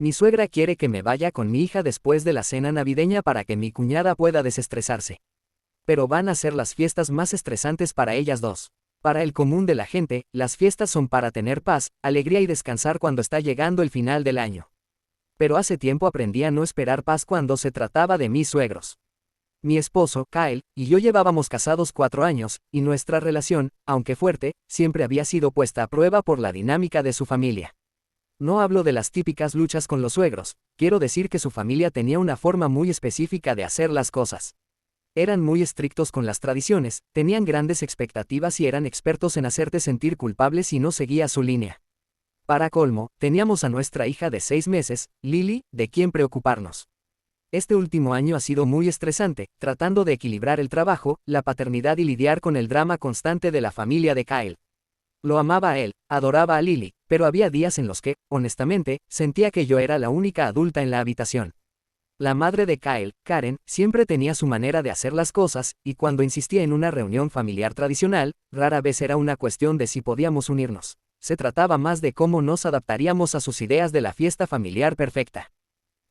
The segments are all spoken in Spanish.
Mi suegra quiere que me vaya con mi hija después de la cena navideña para que mi cuñada pueda desestresarse. Pero van a ser las fiestas más estresantes para ellas dos. Para el común de la gente, las fiestas son para tener paz, alegría y descansar cuando está llegando el final del año. Pero hace tiempo aprendí a no esperar paz cuando se trataba de mis suegros. Mi esposo, Kyle, y yo llevábamos casados 4 años, y nuestra relación, aunque fuerte, siempre había sido puesta a prueba por la dinámica de su familia. No hablo de las típicas luchas con los suegros, quiero decir que su familia tenía una forma muy específica de hacer las cosas. Eran muy estrictos con las tradiciones, tenían grandes expectativas y eran expertos en hacerte sentir culpable si no seguías su línea. Para colmo, teníamos a nuestra hija de 6 meses, Lily, de quien preocuparnos. Este último año ha sido muy estresante, tratando de equilibrar el trabajo, la paternidad y lidiar con el drama constante de la familia de Kyle. Lo amaba a él, adoraba a Lily, pero había días en los que, honestamente, sentía que yo era la única adulta en la habitación. La madre de Kyle, Karen, siempre tenía su manera de hacer las cosas, y cuando insistía en una reunión familiar tradicional, rara vez era una cuestión de si podíamos unirnos. Se trataba más de cómo nos adaptaríamos a sus ideas de la fiesta familiar perfecta.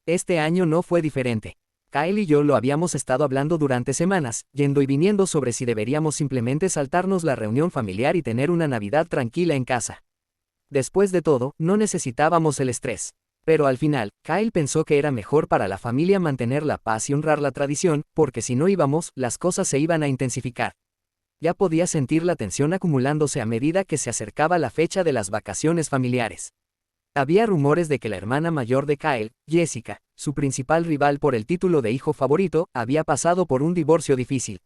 Este año no fue diferente. Kyle y yo lo habíamos estado hablando durante semanas, yendo y viniendo sobre si deberíamos simplemente saltarnos la reunión familiar y tener una Navidad tranquila en casa. Después de todo, no necesitábamos el estrés. Pero al final, Kyle pensó que era mejor para la familia mantener la paz y honrar la tradición, porque si no íbamos, las cosas se iban a intensificar. Ya podía sentir la tensión acumulándose a medida que se acercaba la fecha de las vacaciones familiares. Había rumores de que la hermana mayor de Kyle, Jessica, su principal rival por el título de hijo favorito, había pasado por un divorcio difícil.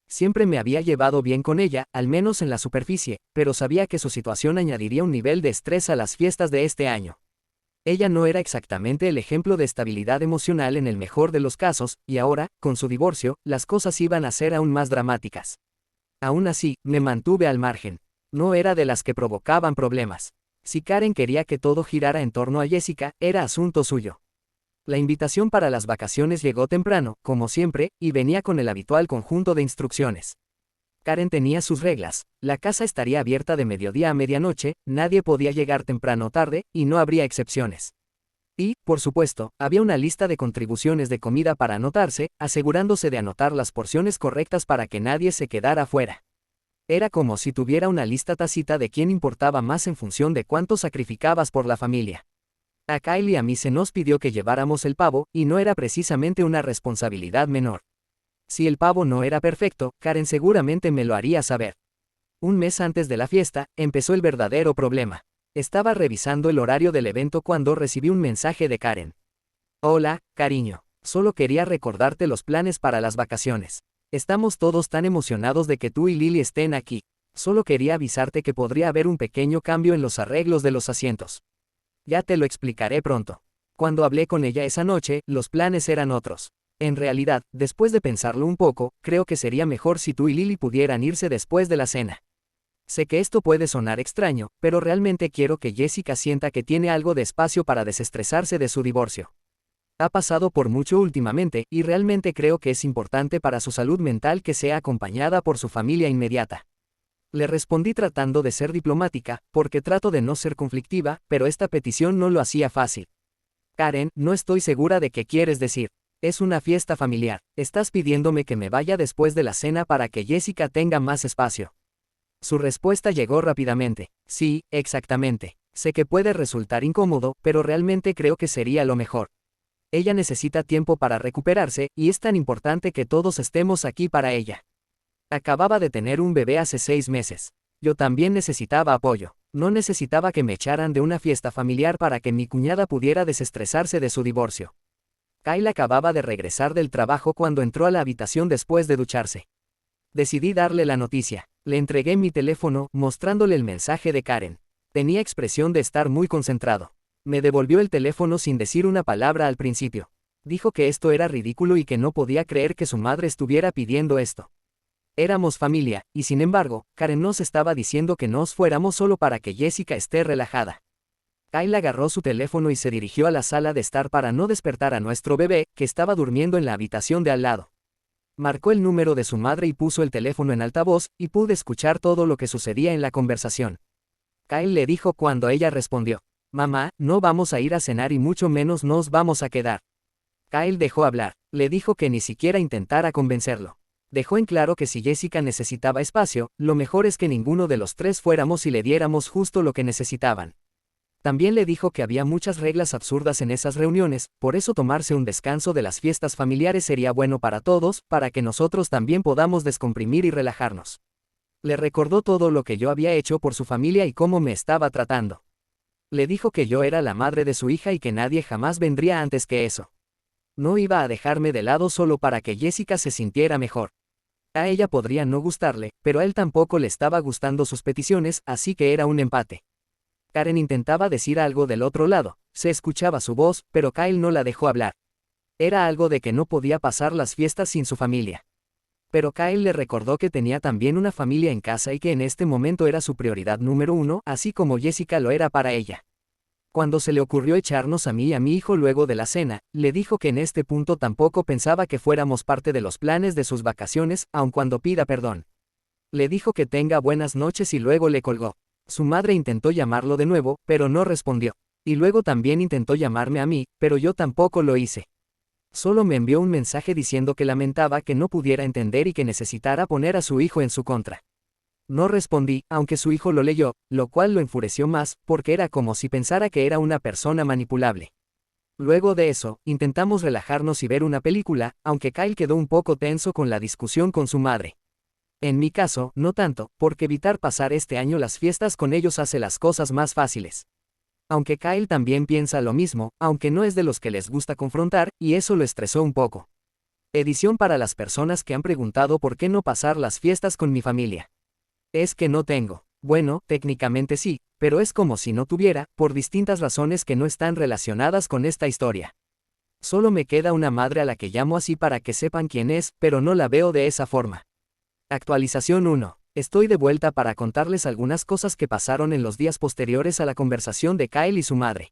Siempre me había llevado bien con ella, al menos en la superficie, pero sabía que su situación añadiría un nivel de estrés a las fiestas de este año. Ella no era exactamente el ejemplo de estabilidad emocional en el mejor de los casos, y ahora, con su divorcio, las cosas iban a ser aún más dramáticas. Aún así, me mantuve al margen. No era de las que provocaban problemas. Si Karen quería que todo girara en torno a Jessica, era asunto suyo. La invitación para las vacaciones llegó temprano, como siempre, y venía con el habitual conjunto de instrucciones. Karen tenía sus reglas, la casa estaría abierta de mediodía a medianoche, nadie podía llegar temprano o tarde, y no habría excepciones. Y, por supuesto, había una lista de contribuciones de comida para anotarse, asegurándose de anotar las porciones correctas para que nadie se quedara fuera. Era como si tuviera una lista tácita de quién importaba más en función de cuánto sacrificabas por la familia. A Kyle y a mí se nos pidió que lleváramos el pavo, y no era precisamente una responsabilidad menor. Si el pavo no era perfecto, Karen seguramente me lo haría saber. Un mes antes de la fiesta, empezó el verdadero problema. Estaba revisando el horario del evento cuando recibí un mensaje de Karen. Hola, cariño. Solo quería recordarte los planes para las vacaciones. Estamos todos tan emocionados de que tú y Lily estén aquí. Solo quería avisarte que podría haber un pequeño cambio en los arreglos de los asientos. Ya te lo explicaré pronto. Cuando hablé con ella esa noche, los planes eran otros. En realidad, después de pensarlo un poco, creo que sería mejor si tú y Lily pudieran irse después de la cena. Sé que esto puede sonar extraño, pero realmente quiero que Jessica sienta que tiene algo de espacio para desestresarse de su divorcio. Ha pasado por mucho últimamente, y realmente creo que es importante para su salud mental que sea acompañada por su familia inmediata. Le respondí tratando de ser diplomática, porque trato de no ser conflictiva, pero esta petición no lo hacía fácil. Karen, no estoy segura de qué quieres decir. Es una fiesta familiar. Estás pidiéndome que me vaya después de la cena para que Jessica tenga más espacio. Su respuesta llegó rápidamente. Sí, exactamente. Sé que puede resultar incómodo, pero realmente creo que sería lo mejor. Ella necesita tiempo para recuperarse, y es tan importante que todos estemos aquí para ella. Acababa de tener un bebé hace 6 meses. Yo también necesitaba apoyo. No necesitaba que me echaran de una fiesta familiar para que mi cuñada pudiera desestresarse de su divorcio. Kyle acababa de regresar del trabajo cuando entró a la habitación después de ducharse. Decidí darle la noticia. Le entregué mi teléfono, mostrándole el mensaje de Karen. Tenía expresión de estar muy concentrado. Me devolvió el teléfono sin decir una palabra al principio. Dijo que esto era ridículo y que no podía creer que su madre estuviera pidiendo esto. Éramos familia, y sin embargo, Karen nos estaba diciendo que nos fuéramos solo para que Jessica esté relajada. Kyle agarró su teléfono y se dirigió a la sala de estar para no despertar a nuestro bebé, que estaba durmiendo en la habitación de al lado. Marcó el número de su madre y puso el teléfono en altavoz, y pude escuchar todo lo que sucedía en la conversación. Kyle le dijo cuando ella respondió. Mamá, no vamos a ir a cenar y mucho menos nos vamos a quedar. Kyle dejó hablar. Le dijo que ni siquiera intentara convencerlo. Dejó en claro que si Jessica necesitaba espacio, lo mejor es que ninguno de los tres fuéramos y le diéramos justo lo que necesitaban. También le dijo que había muchas reglas absurdas en esas reuniones, por eso tomarse un descanso de las fiestas familiares sería bueno para todos, para que nosotros también podamos descomprimir y relajarnos. Le recordó todo lo que yo había hecho por su familia y cómo me estaba tratando. Le dijo que yo era la madre de su hija y que nadie jamás vendría antes que eso. No iba a dejarme de lado solo para que Jessica se sintiera mejor. A ella podría no gustarle, pero a él tampoco le estaba gustando sus peticiones, así que era un empate. Karen intentaba decir algo del otro lado, se escuchaba su voz, pero Kyle no la dejó hablar. Era algo de que no podía pasar las fiestas sin su familia. Pero Kyle le recordó que tenía también una familia en casa y que en este momento era su prioridad número uno, así como Jessica lo era para ella. Cuando se le ocurrió echarnos a mí y a mi hijo luego de la cena, le dijo que en este punto tampoco pensaba que fuéramos parte de los planes de sus vacaciones, aun cuando pida perdón. Le dijo que tenga buenas noches y luego le colgó. Su madre intentó llamarlo de nuevo, pero no respondió. Y luego también intentó llamarme a mí, pero yo tampoco lo hice. Solo me envió un mensaje diciendo que lamentaba que no pudiera entender y que necesitara poner a su hijo en su contra. No respondí, aunque su hijo lo leyó, lo cual lo enfureció más, porque era como si pensara que era una persona manipulable. Luego de eso, intentamos relajarnos y ver una película, aunque Kyle quedó un poco tenso con la discusión con su madre. En mi caso, no tanto, porque evitar pasar este año las fiestas con ellos hace las cosas más fáciles. Aunque Kyle también piensa lo mismo, aunque no es de los que les gusta confrontar, y eso lo estresó un poco. Edición para las personas que han preguntado por qué no pasar las fiestas con mi familia. Es que no tengo. Bueno, técnicamente sí, pero es como si no tuviera, por distintas razones que no están relacionadas con esta historia. Solo me queda una madre a la que llamo así para que sepan quién es, pero no la veo de esa forma. Actualización 1. Estoy de vuelta para contarles algunas cosas que pasaron en los días posteriores a la conversación de Kyle y su madre.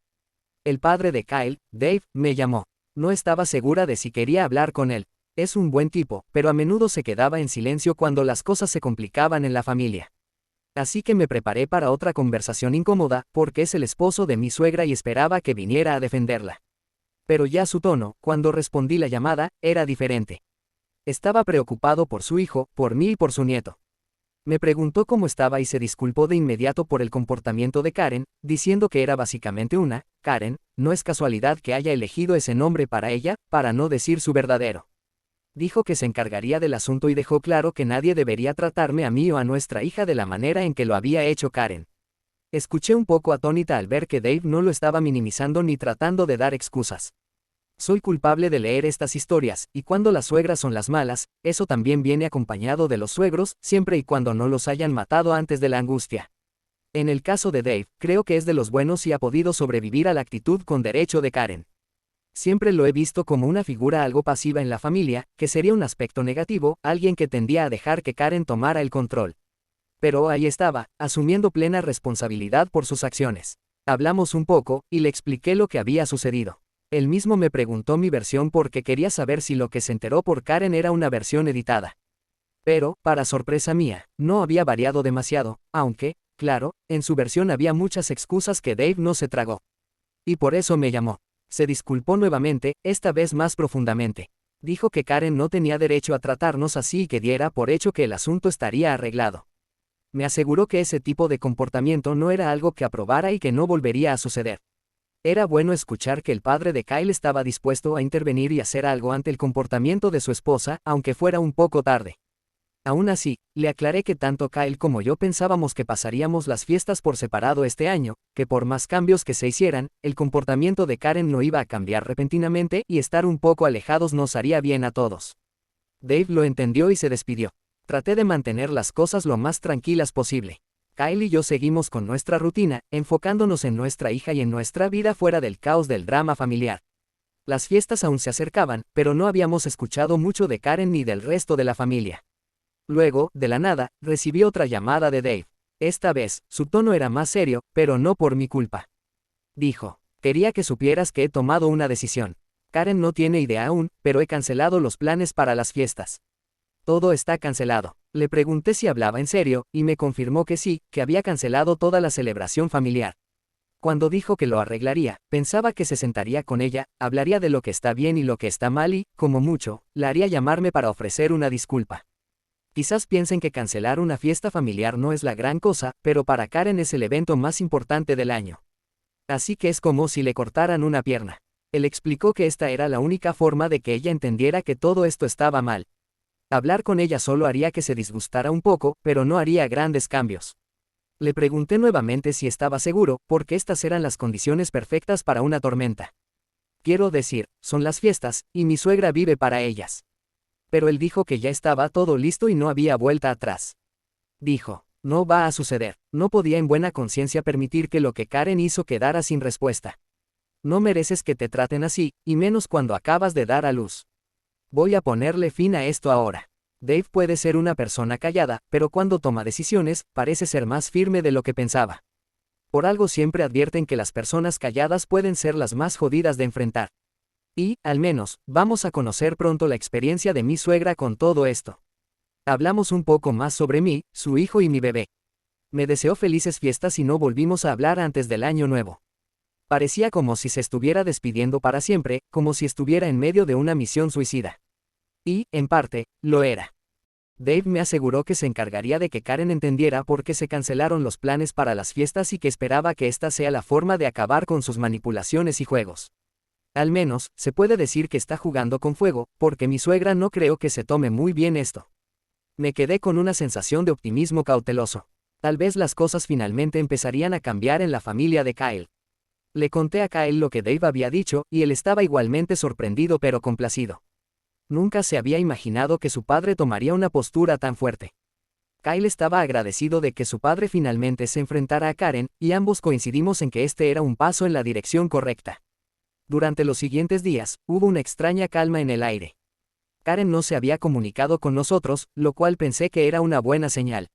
El padre de Kyle, Dave, me llamó. No estaba segura de si quería hablar con él. Es un buen tipo, pero a menudo se quedaba en silencio cuando las cosas se complicaban en la familia. Así que me preparé para otra conversación incómoda, porque es el esposo de mi suegra y esperaba que viniera a defenderla. Pero ya su tono, cuando respondí la llamada, era diferente. Estaba preocupado por su hijo, por mí y por su nieto. Me preguntó cómo estaba y se disculpó de inmediato por el comportamiento de Karen, diciendo que era básicamente una, Karen, no es casualidad que haya elegido ese nombre para ella, para no decir su verdadero. Dijo que se encargaría del asunto y dejó claro que nadie debería tratarme a mí o a nuestra hija de la manera en que lo había hecho Karen. Escuché un poco atónita al ver que Dave no lo estaba minimizando ni tratando de dar excusas. Soy culpable de leer estas historias, y cuando las suegras son las malas, eso también viene acompañado de los suegros, siempre y cuando no los hayan matado antes de la angustia. En el caso de Dave, creo que es de los buenos y ha podido sobrevivir a la actitud con derecho de Karen. Siempre lo he visto como una figura algo pasiva en la familia, que sería un aspecto negativo, alguien que tendía a dejar que Karen tomara el control. Pero ahí estaba, asumiendo plena responsabilidad por sus acciones. Hablamos un poco, y le expliqué lo que había sucedido. Él mismo me preguntó mi versión porque quería saber si lo que se enteró por Karen era una versión editada. Pero, para sorpresa mía, no había variado demasiado, aunque, claro, en su versión había muchas excusas que Dave no se tragó. Y por eso me llamó. Se disculpó nuevamente, esta vez más profundamente. Dijo que Karen no tenía derecho a tratarnos así y que diera por hecho que el asunto estaría arreglado. Me aseguró que ese tipo de comportamiento no era algo que aprobara y que no volvería a suceder. Era bueno escuchar que el padre de Kyle estaba dispuesto a intervenir y hacer algo ante el comportamiento de su esposa, aunque fuera un poco tarde. Aún así, le aclaré que tanto Kyle como yo pensábamos que pasaríamos las fiestas por separado este año, que por más cambios que se hicieran, el comportamiento de Karen no iba a cambiar repentinamente y estar un poco alejados nos haría bien a todos. Dave lo entendió y se despidió. Traté de mantener las cosas lo más tranquilas posible. Kyle y yo seguimos con nuestra rutina, enfocándonos en nuestra hija y en nuestra vida fuera del caos del drama familiar. Las fiestas aún se acercaban, pero no habíamos escuchado mucho de Karen ni del resto de la familia. Luego, de la nada, recibí otra llamada de Dave. Esta vez, su tono era más serio, pero no por mi culpa. Dijo, quería que supieras que he tomado una decisión. Karen no tiene idea aún, pero he cancelado los planes para las fiestas. Todo está cancelado. Le pregunté si hablaba en serio, y me confirmó que sí, que había cancelado toda la celebración familiar. Cuando dijo que lo arreglaría, pensaba que se sentaría con ella, hablaría de lo que está bien y lo que está mal y, como mucho, la haría llamarme para ofrecer una disculpa. Quizás piensen que cancelar una fiesta familiar no es la gran cosa, pero para Karen es el evento más importante del año. Así que es como si le cortaran una pierna. Él explicó que esta era la única forma de que ella entendiera que todo esto estaba mal. Hablar con ella solo haría que se disgustara un poco, pero no haría grandes cambios. Le pregunté nuevamente si estaba seguro, porque estas eran las condiciones perfectas para una tormenta. Quiero decir, son las fiestas, y mi suegra vive para ellas. Pero él dijo que ya estaba todo listo y no había vuelta atrás. Dijo, no va a suceder. No podía en buena conciencia permitir que lo que Karen hizo quedara sin respuesta. No mereces que te traten así, y menos cuando acabas de dar a luz. Voy a ponerle fin a esto ahora. Dave puede ser una persona callada, pero cuando toma decisiones, parece ser más firme de lo que pensaba. Por algo siempre advierten que las personas calladas pueden ser las más jodidas de enfrentar. Y, al menos, vamos a conocer pronto la experiencia de mi suegra con todo esto. Hablamos un poco más sobre mí, su hijo y mi bebé. Me deseó felices fiestas y no volvimos a hablar antes del año nuevo. Parecía como si se estuviera despidiendo para siempre, como si estuviera en medio de una misión suicida. Y, en parte, lo era. Dave me aseguró que se encargaría de que Karen entendiera por qué se cancelaron los planes para las fiestas y que esperaba que esta sea la forma de acabar con sus manipulaciones y juegos. Al menos, se puede decir que está jugando con fuego, porque mi suegra no creo que se tome muy bien esto. Me quedé con una sensación de optimismo cauteloso. Tal vez las cosas finalmente empezarían a cambiar en la familia de Kyle. Le conté a Kyle lo que Dave había dicho, y él estaba igualmente sorprendido pero complacido. Nunca se había imaginado que su padre tomaría una postura tan fuerte. Kyle estaba agradecido de que su padre finalmente se enfrentara a Karen, y ambos coincidimos en que este era un paso en la dirección correcta. Durante los siguientes días, hubo una extraña calma en el aire. Karen no se había comunicado con nosotros, lo cual pensé que era una buena señal.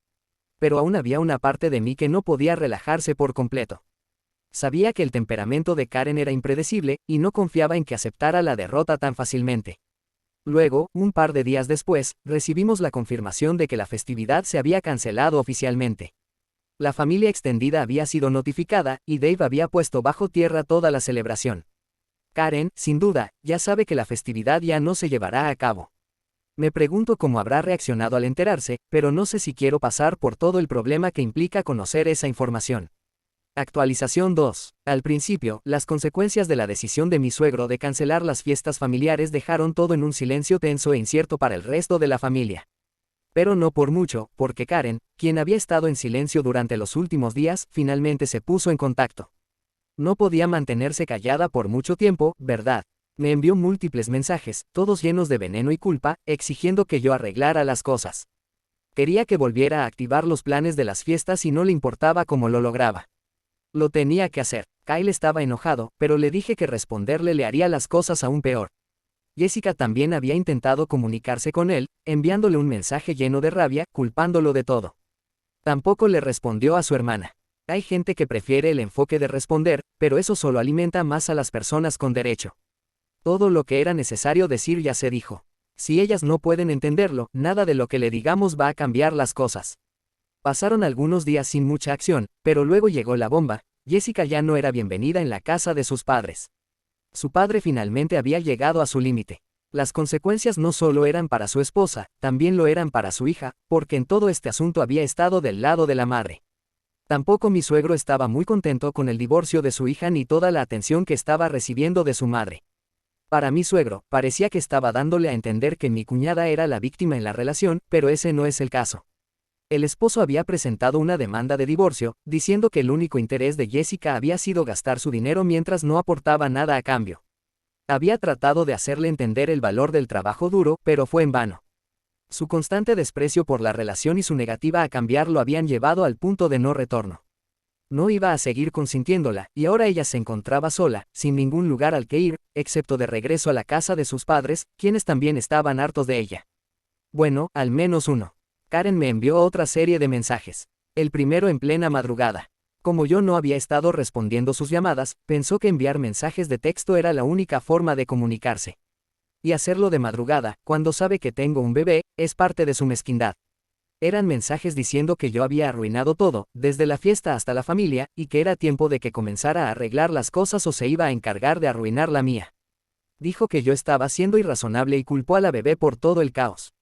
Pero aún había una parte de mí que no podía relajarse por completo. Sabía que el temperamento de Karen era impredecible, y no confiaba en que aceptara la derrota tan fácilmente. Luego, un par de días después, recibimos la confirmación de que la festividad se había cancelado oficialmente. La familia extendida había sido notificada, y Dave había puesto bajo tierra toda la celebración. Karen, sin duda, ya sabe que la festividad ya no se llevará a cabo. Me pregunto cómo habrá reaccionado al enterarse, pero no sé si quiero pasar por todo el problema que implica conocer esa información. Actualización 2. Al principio, las consecuencias de la decisión de mi suegro de cancelar las fiestas familiares dejaron todo en un silencio tenso e incierto para el resto de la familia. Pero no por mucho, porque Karen, quien había estado en silencio durante los últimos días, finalmente se puso en contacto. No podía mantenerse callada por mucho tiempo, ¿verdad? Me envió múltiples mensajes, todos llenos de veneno y culpa, exigiendo que yo arreglara las cosas. Quería que volviera a activar los planes de las fiestas y no le importaba cómo lo lograba. Lo tenía que hacer. Kyle estaba enojado, pero le dije que responderle le haría las cosas aún peor. Jessica también había intentado comunicarse con él, enviándole un mensaje lleno de rabia, culpándolo de todo. Tampoco le respondió a su hermana. Hay gente que prefiere el enfoque de responder, pero eso solo alimenta más a las personas con derecho. Todo lo que era necesario decir ya se dijo. Si ellas no pueden entenderlo, nada de lo que le digamos va a cambiar las cosas. Pasaron algunos días sin mucha acción, pero luego llegó la bomba. Jessica ya no era bienvenida en la casa de sus padres. Su padre finalmente había llegado a su límite. Las consecuencias no solo eran para su esposa, también lo eran para su hija, porque en todo este asunto había estado del lado de la madre. Tampoco mi suegro estaba muy contento con el divorcio de su hija ni toda la atención que estaba recibiendo de su madre. Para mi suegro, parecía que estaba dándole a entender que mi cuñada era la víctima en la relación, pero ese no es el caso. El esposo había presentado una demanda de divorcio, diciendo que el único interés de Jessica había sido gastar su dinero mientras no aportaba nada a cambio. Había tratado de hacerle entender el valor del trabajo duro, pero fue en vano. Su constante desprecio por la relación y su negativa a cambiar lo habían llevado al punto de no retorno. No iba a seguir consintiéndola, y ahora ella se encontraba sola, sin ningún lugar al que ir, excepto de regreso a la casa de sus padres, quienes también estaban hartos de ella. Bueno, al menos uno. Karen me envió otra serie de mensajes. El primero en plena madrugada. Como yo no había estado respondiendo sus llamadas, pensó que enviar mensajes de texto era la única forma de comunicarse. Y hacerlo de madrugada, cuando sabe que tengo un bebé, es parte de su mezquindad. Eran mensajes diciendo que yo había arruinado todo, desde la fiesta hasta la familia, y que era tiempo de que comenzara a arreglar las cosas o se iba a encargar de arruinar la mía. Dijo que yo estaba siendo irrazonable y culpó a la bebé por todo el caos.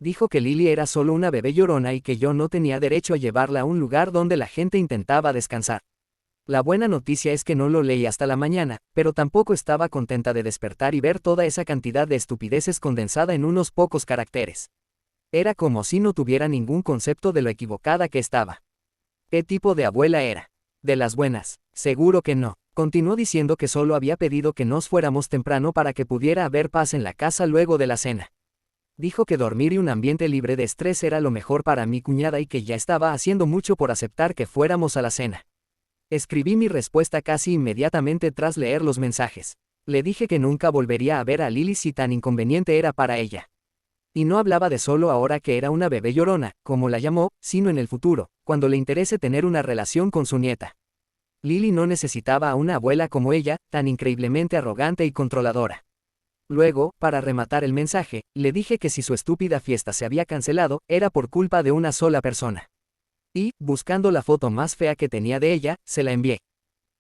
Dijo que Lily era solo una bebé llorona y que yo no tenía derecho a llevarla a un lugar donde la gente intentaba descansar. La buena noticia es que no lo leí hasta la mañana, pero tampoco estaba contenta de despertar y ver toda esa cantidad de estupideces condensada en unos pocos caracteres. Era como si no tuviera ningún concepto de lo equivocada que estaba. ¿Qué tipo de abuela era? ¿De las buenas? Seguro que no. Continuó diciendo que solo había pedido que nos fuéramos temprano para que pudiera haber paz en la casa luego de la cena. Dijo que dormir y un ambiente libre de estrés era lo mejor para mi cuñada y que ya estaba haciendo mucho por aceptar que fuéramos a la cena. Escribí mi respuesta casi inmediatamente tras leer los mensajes. Le dije que nunca volvería a ver a Lily si tan inconveniente era para ella. Y no hablaba de solo ahora que era una bebé llorona, como la llamó, sino en el futuro, cuando le interese tener una relación con su nieta. Lily no necesitaba a una abuela como ella, tan increíblemente arrogante y controladora. Luego, para rematar el mensaje, le dije que si su estúpida fiesta se había cancelado, era por culpa de una sola persona. Y, buscando la foto más fea que tenía de ella, se la envié.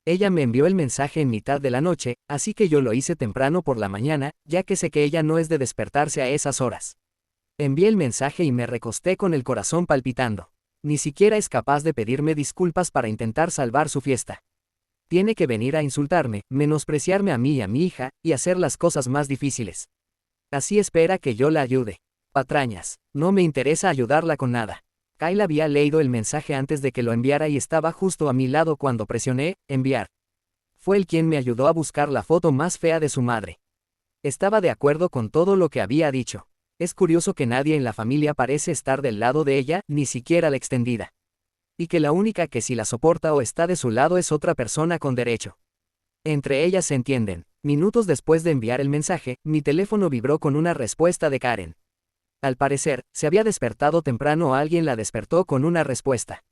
Ella me envió el mensaje en mitad de la noche, así que yo lo hice temprano por la mañana, ya que sé que ella no es de despertarse a esas horas. Envié el mensaje y me recosté con el corazón palpitando. Ni siquiera es capaz de pedirme disculpas para intentar salvar su fiesta. Tiene que venir a insultarme, menospreciarme a mí y a mi hija, y hacer las cosas más difíciles. Así espera que yo la ayude. Patrañas, no me interesa ayudarla con nada. Kyle había leído el mensaje antes de que lo enviara y estaba justo a mi lado cuando presioné enviar. Fue él quien me ayudó a buscar la foto más fea de su madre. Estaba de acuerdo con todo lo que había dicho. Es curioso que nadie en la familia parece estar del lado de ella, ni siquiera la extendida. Y que la única que sí la soporta o está de su lado es otra persona con derecho. Entre ellas se entienden. Minutos después de enviar el mensaje, mi teléfono vibró con una respuesta de Karen. Al parecer, se había despertado temprano o alguien la despertó con una respuesta.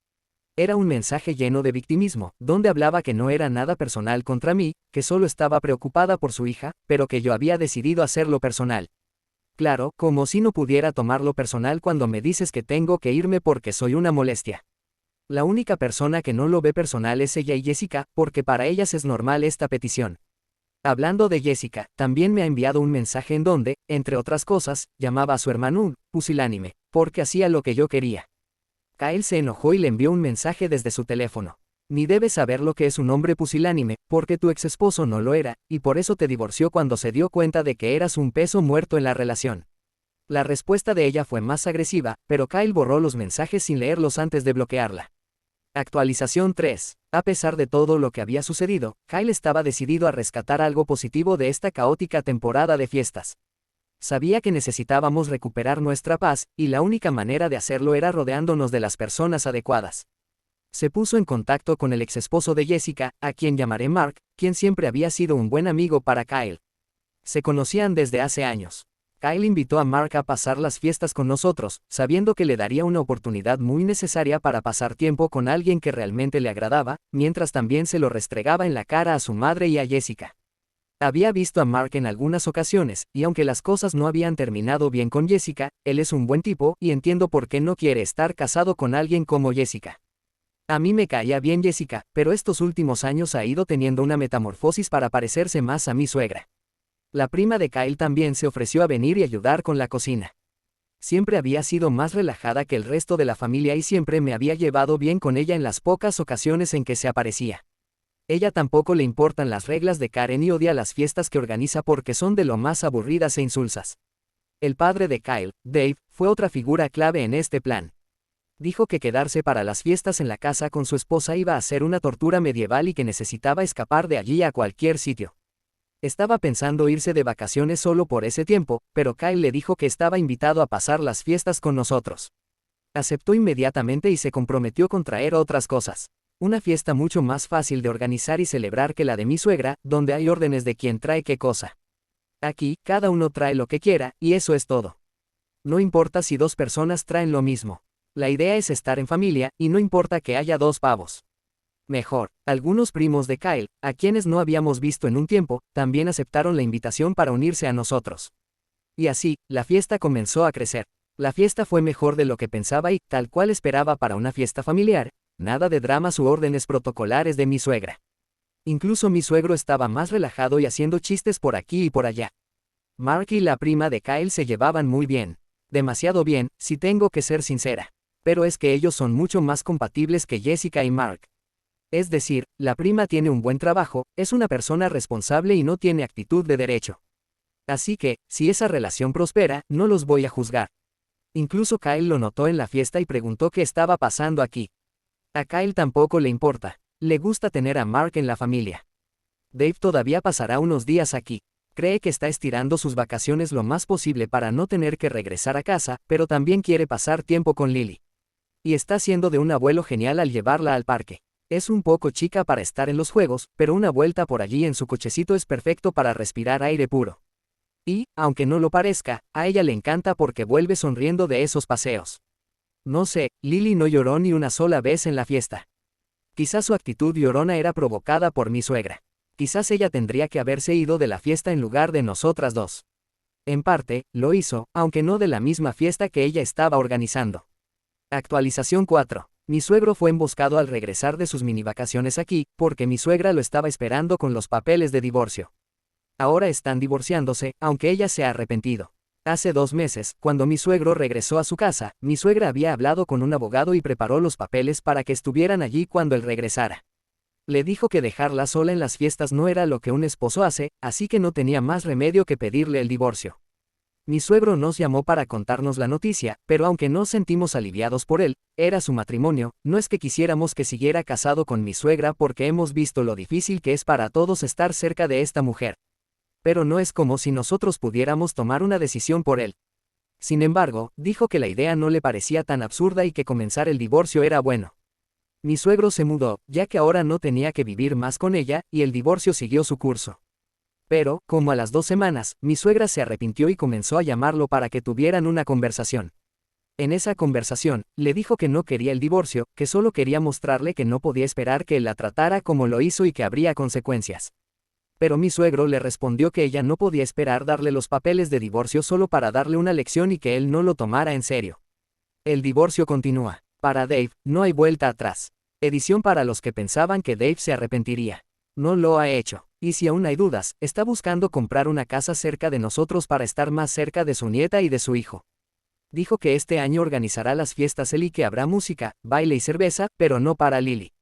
Era un mensaje lleno de victimismo, donde hablaba que no era nada personal contra mí, que solo estaba preocupada por su hija, pero que yo había decidido hacerlo personal. Claro, como si no pudiera tomarlo personal cuando me dices que tengo que irme porque soy una molestia. La única persona que no lo ve personal es ella y Jessica, porque para ellas es normal esta petición. Hablando de Jessica, también me ha enviado un mensaje en donde, entre otras cosas, llamaba a su hermano un pusilánime, porque hacía lo que yo quería. Kyle se enojó y le envió un mensaje desde su teléfono. Ni debes saber lo que es un hombre pusilánime, porque tu ex esposo no lo era, y por eso te divorció cuando se dio cuenta de que eras un peso muerto en la relación. La respuesta de ella fue más agresiva, pero Kyle borró los mensajes sin leerlos antes de bloquearla. Actualización 3. A pesar de todo lo que había sucedido, Kyle estaba decidido a rescatar algo positivo de esta caótica temporada de fiestas. Sabía que necesitábamos recuperar nuestra paz, y la única manera de hacerlo era rodeándonos de las personas adecuadas. Se puso en contacto con el exesposo de Jessica, a quien llamaré Mark, quien siempre había sido un buen amigo para Kyle. Se conocían desde hace años. Kyle invitó a Mark a pasar las fiestas con nosotros, sabiendo que le daría una oportunidad muy necesaria para pasar tiempo con alguien que realmente le agradaba, mientras también se lo restregaba en la cara a su madre y a Jessica. Había visto a Mark en algunas ocasiones, y aunque las cosas no habían terminado bien con Jessica, él es un buen tipo y entiendo por qué no quiere estar casado con alguien como Jessica. A mí me caía bien Jessica, pero estos últimos años ha ido teniendo una metamorfosis para parecerse más a mi suegra. La prima de Kyle también se ofreció a venir y ayudar con la cocina. Siempre había sido más relajada que el resto de la familia y siempre me había llevado bien con ella en las pocas ocasiones en que se aparecía. Ella tampoco le importan las reglas de Karen y odia las fiestas que organiza porque son de lo más aburridas e insulsas. El padre de Kyle, Dave, fue otra figura clave en este plan. Dijo que quedarse para las fiestas en la casa con su esposa iba a ser una tortura medieval y que necesitaba escapar de allí a cualquier sitio. Estaba pensando irse de vacaciones solo por ese tiempo, pero Kyle le dijo que estaba invitado a pasar las fiestas con nosotros. Aceptó inmediatamente y se comprometió con traer otras cosas. Una fiesta mucho más fácil de organizar y celebrar que la de mi suegra, donde hay órdenes de quién trae qué cosa. Aquí, cada uno trae lo que quiera, y eso es todo. No importa si dos personas traen lo mismo. La idea es estar en familia, y no importa que haya dos pavos. Mejor, algunos primos de Kyle, a quienes no habíamos visto en un tiempo, también aceptaron la invitación para unirse a nosotros. Y así, la fiesta comenzó a crecer. La fiesta fue mejor de lo que pensaba y, tal cual esperaba para una fiesta familiar, nada de dramas u órdenes protocolares de mi suegra. Incluso mi suegro estaba más relajado y haciendo chistes por aquí y por allá. Mark y la prima de Kyle se llevaban muy bien. Demasiado bien, si tengo que ser sincera. Pero es que ellos son mucho más compatibles que Jessica y Mark. Es decir, la prima tiene un buen trabajo, es una persona responsable y no tiene actitud de derecho. Así que, si esa relación prospera, no los voy a juzgar. Incluso Kyle lo notó en la fiesta y preguntó qué estaba pasando aquí. A Kyle tampoco le importa. Le gusta tener a Mark en la familia. Dave todavía pasará unos días aquí. Cree que está estirando sus vacaciones lo más posible para no tener que regresar a casa, pero también quiere pasar tiempo con Lily. Y está siendo de un abuelo genial al llevarla al parque. Es un poco chica para estar en los juegos, pero una vuelta por allí en su cochecito es perfecto para respirar aire puro. Y, aunque no lo parezca, a ella le encanta porque vuelve sonriendo de esos paseos. No sé, Lily no lloró ni una sola vez en la fiesta. Quizás su actitud llorona era provocada por mi suegra. Quizás ella tendría que haberse ido de la fiesta en lugar de nosotras dos. En parte, lo hizo, aunque no de la misma fiesta que ella estaba organizando. Actualización 4. Mi suegro fue emboscado al regresar de sus mini vacaciones aquí, porque mi suegra lo estaba esperando con los papeles de divorcio. Ahora están divorciándose, aunque ella se ha arrepentido. Hace 2 meses, cuando mi suegro regresó a su casa, mi suegra había hablado con un abogado y preparó los papeles para que estuvieran allí cuando él regresara. Le dijo que dejarla sola en las fiestas no era lo que un esposo hace, así que no tenía más remedio que pedirle el divorcio. Mi suegro nos llamó para contarnos la noticia, pero aunque nos sentimos aliviados por él, era su matrimonio, no es que quisiéramos que siguiera casado con mi suegra porque hemos visto lo difícil que es para todos estar cerca de esta mujer. Pero no es como si nosotros pudiéramos tomar una decisión por él. Sin embargo, dijo que la idea no le parecía tan absurda y que comenzar el divorcio era bueno. Mi suegro se mudó, ya que ahora no tenía que vivir más con ella, y el divorcio siguió su curso. Pero, como a las 2 semanas, mi suegra se arrepintió y comenzó a llamarlo para que tuvieran una conversación. En esa conversación, le dijo que no quería el divorcio, que solo quería mostrarle que no podía esperar que él la tratara como lo hizo y que habría consecuencias. Pero mi suegro le respondió que ella no podía esperar darle los papeles de divorcio solo para darle una lección y que él no lo tomara en serio. El divorcio continúa. Para Dave, no hay vuelta atrás. Edición para los que pensaban que Dave se arrepentiría. No lo ha hecho. Y si aún hay dudas, está buscando comprar una casa cerca de nosotros para estar más cerca de su nieta y de su hijo. Dijo que este año organizará las fiestas él y que habrá música, baile y cerveza, pero no para Lily.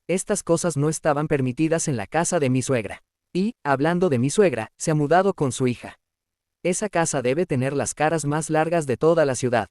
Estas cosas no estaban permitidas en la casa de mi suegra. Y, hablando de mi suegra, se ha mudado con su hija. Esa casa debe tener las caras más largas de toda la ciudad.